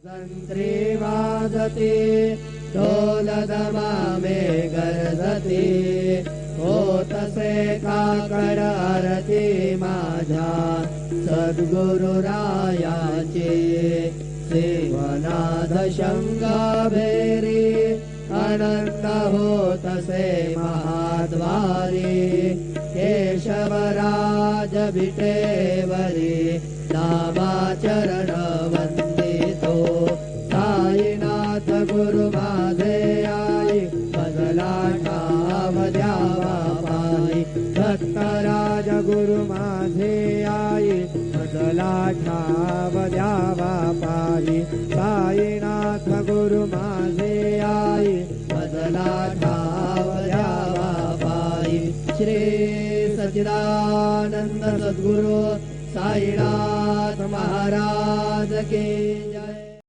संत्री वाजते ढोल दमामे गरजते होतसे काकड आरती माझ्या सद्गुरुरायाचे सेवनाद शंगाभेरी अनंत होतसे महाद्वारी केशवराज विटेवरी नामाचरण वंदितो साईनाथ गुरु माझे आई बदला ठाव द्यावा पायी दत्तराज गुरु माझे आई बदला ठाव द्यावा पायी साईनाथ गुरु माझे आई बदला ठाव द्यावा पायी श्री सच्चिदानंद सद्गुरु साईनाथ महाराज के